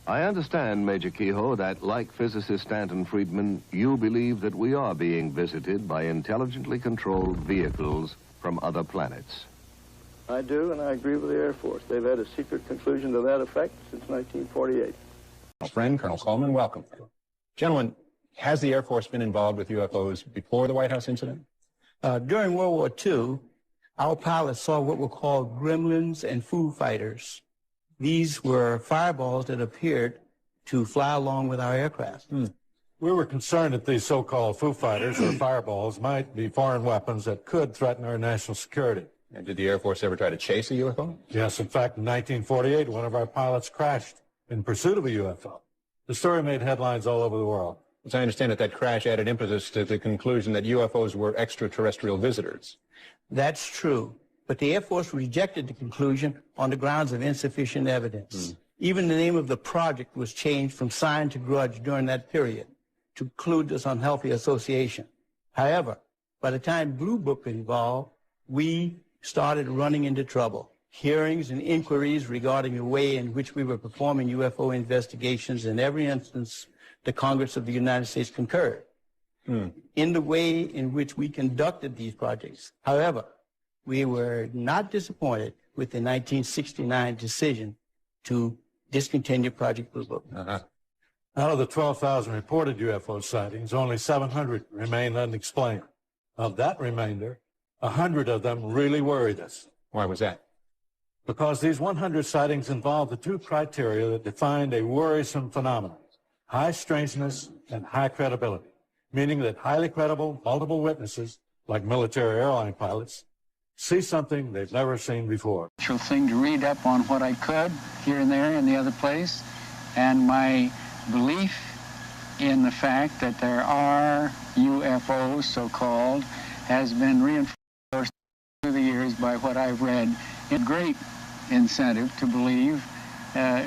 I understand, Major Kehoe, that like physicist Stanton Friedman, you believe that we are being visited by intelligently controlled vehicles from other planets. I do, and I agree with the Air Force. They've had a secret conclusion to that effect since 1948. My friend, Colonel Coleman, welcome. Gentlemen, has the Air Force been involved with UFOs before the White House incident? During World War II, our pilots saw what were called gremlins and foo fighters. These were fireballs that appeared to fly along with our aircraft. We were concerned that these so-called foo fighters or fireballs might be foreign weapons that could threaten our national security. And did the Air Force ever try to chase a UFO? Yes, in fact, in 1948, one of our pilots crashed in pursuit of a UFO. The story made headlines all over the world. As I understand it, that crash added impetus to the conclusion that UFOs were extraterrestrial visitors. That's true. But the Air Force rejected the conclusion on the grounds of insufficient evidence. Even the name of the project was changed from sign to grudge during that period to include this unhealthy association. However, by the time Blue Book was involved, we started running into trouble. Hearings and inquiries regarding the way in which we were performing UFO investigations, in every instance, the Congress of the United States concurred in the way in which we conducted these projects. However, we were not disappointed with the 1969 decision to discontinue Project Blue Book. Out of the 12,000 reported UFO sightings, only 700 remain unexplained. Of that remainder, 100 of them really worried us. Why was that? Because these 100 sightings involved the two criteria that defined a worrisome phenomenon: high strangeness and high credibility, meaning that highly credible, multiple witnesses, like military airline pilots, see something they've never seen before. Thing to read up on what I could here and there and the other place, and my belief in the fact that there are UFOs, so-called, has been reinforced through the years by what I've read. A great incentive to believe,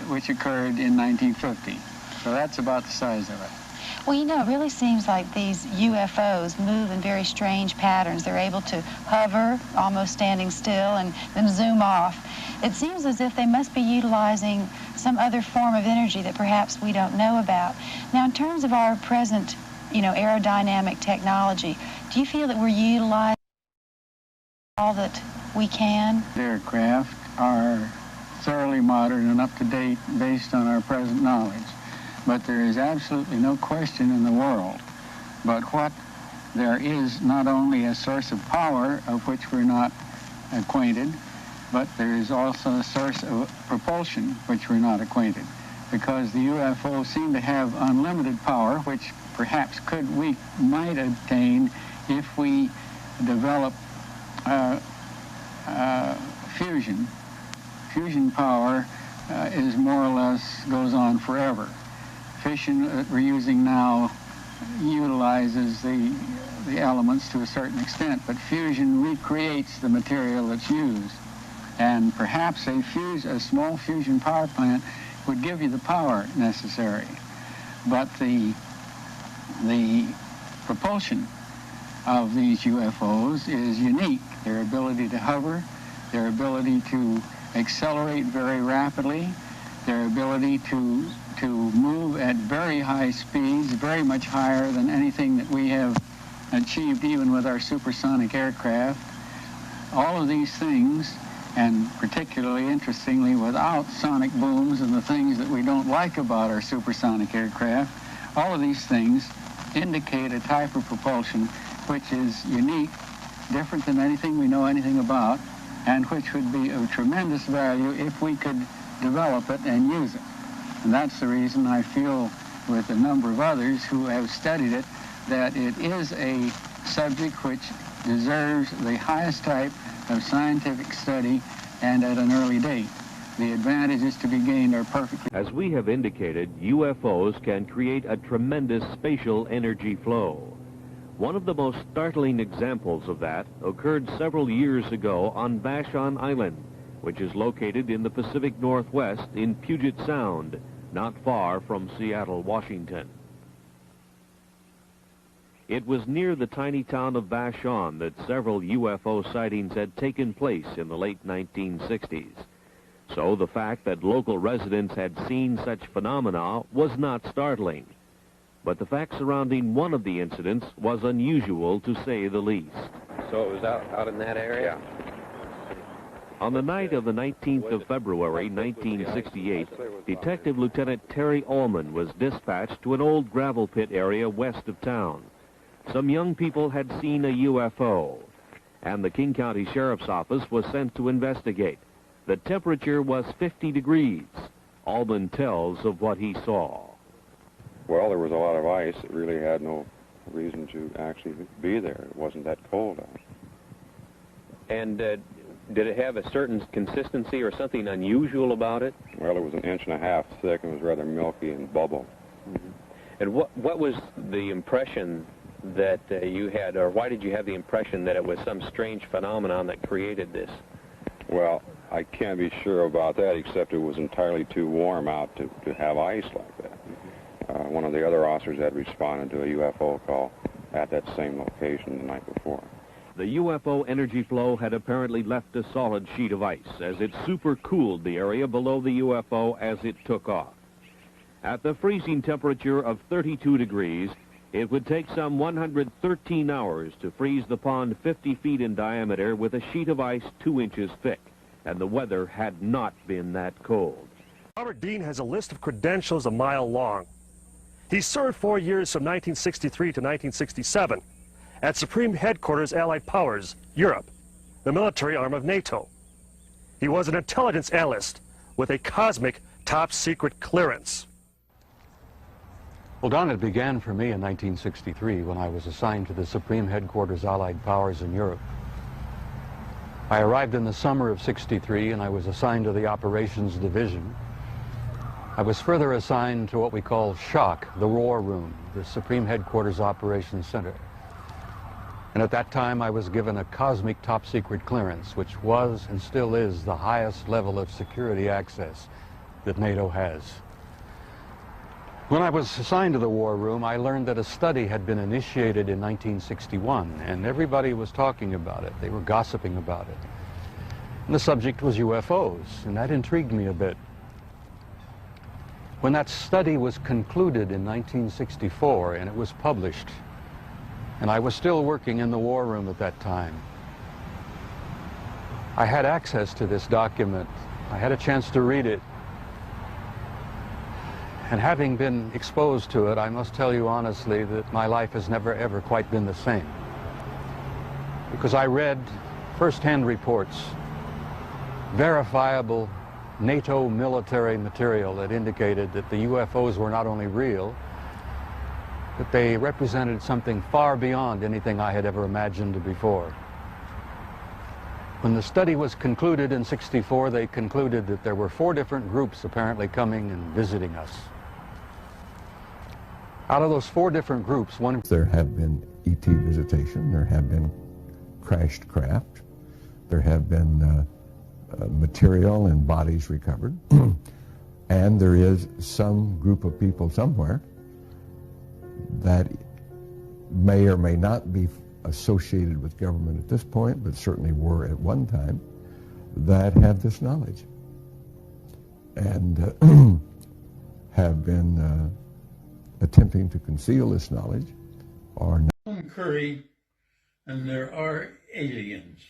which occurred in 1950. So that's about the size of it. Well, you know, it really seems like these UFOs move in very strange patterns. They're able to hover, almost standing still, and then zoom off. It seems as if they must be utilizing some other form of energy that perhaps we don't know about. Now, in terms of our present, aerodynamic technology, do you feel that we're utilizing all that we can? The aircraft are thoroughly modern and up-to-date based on our present knowledge. But there is absolutely no question in the world but what there is not only a source of power of which we're not acquainted, but there is also a source of propulsion which we're not acquainted, because the UFOs seem to have unlimited power, which perhaps we might obtain if we develop fusion. Fusion power is more or less goes on forever. Fission that we're using now utilizes the elements to a certain extent, but fusion recreates the material that's used. And perhaps a small fusion power plant would give you the power necessary. But the propulsion of these UFOs is unique. Their ability to hover, their ability to accelerate very rapidly, their ability to move at very high speeds, very much higher than anything that we have achieved even with our supersonic aircraft. All of these things, and particularly interestingly without sonic booms and the things that we don't like about our supersonic aircraft, all of these things indicate a type of propulsion which is unique, different than anything we know anything about, and which would be of tremendous value if we could develop it and use it. And that's the reason I feel, with a number of others who have studied it, that it is a subject which deserves the highest type of scientific study and at an early date. The advantages to be gained are perfectly... As we have indicated, UFOs can create a tremendous spatial energy flow. One of the most startling examples of that occurred several years ago on Vashon Island, which is located in the Pacific Northwest in Puget Sound, not far from Seattle, Washington. It was near the tiny town of Vashon that several UFO sightings had taken place in the late 1960s. So the fact that local residents had seen such phenomena was not startling. But the fact surrounding one of the incidents was unusual, to say the least. So it was out in that area? On the night of the 19th of February, 1968, Detective Lieutenant Terry Ullman was dispatched to an old gravel pit area west of town. Some young people had seen a UFO, and the King County Sheriff's Office was sent to investigate. The temperature was 50 degrees. Ullman tells of what he saw. Well, there was a lot of ice. It really had no reason to actually be there. It wasn't that cold out. And did it have a certain consistency or something unusual about it? Well, it was 1.5 inches thick and was rather milky and bubble. Mm-hmm. And what was the impression that you had, or why did you have the impression that it was some strange phenomenon that created this? Well, I can't be sure about that, except it was entirely too warm out to have ice like that. One of the other officers had responded to a UFO call at that same location the night before. The UFO energy flow had apparently left a solid sheet of ice as it supercooled the area below the UFO as it took off. At the freezing temperature of 32 degrees, it would take some 113 hours to freeze the pond 50 feet in diameter with a sheet of ice 2 inches thick, and the weather had not been that cold. Robert Dean has a list of credentials a mile long. He served 4 years from 1963 to 1967 at Supreme Headquarters Allied Powers, Europe, the military arm of NATO. He was an intelligence analyst with a cosmic top-secret clearance. Well, Don, it began for me in 1963 when I was assigned to the Supreme Headquarters Allied Powers in Europe. I arrived in the summer of '63 and I was assigned to the Operations Division. I was further assigned to what we call SHOC, the War Room, the Supreme Headquarters Operations Center. And at that time I was given a cosmic top-secret clearance, which was and still is the highest level of security access that NATO has. When I was assigned to the War Room, I learned that a study had been initiated in 1961, and everybody was talking about it. They were gossiping about it. And the subject was UFOs, and that intrigued me a bit. When that study was concluded in 1964 and it was published, and I was still working in the War Room at that time, I had access to this document. I had a chance to read it. And having been exposed to it, I must tell you honestly that my life has never ever quite been the same. Because I read first-hand reports, verifiable NATO military material that indicated that the UFOs were not only real, but they represented something far beyond anything I had ever imagined before. When the study was concluded in '64, they concluded that there were 4 different groups apparently coming and visiting us. Out of those 4 different groups, there have been ET visitation, there have been crashed craft, there have been material and bodies recovered, and there is some group of people somewhere that may or may not be associated with government at this point, but certainly were at one time, that have this knowledge and have been attempting to conceal this knowledge or not. Curry, and there are aliens.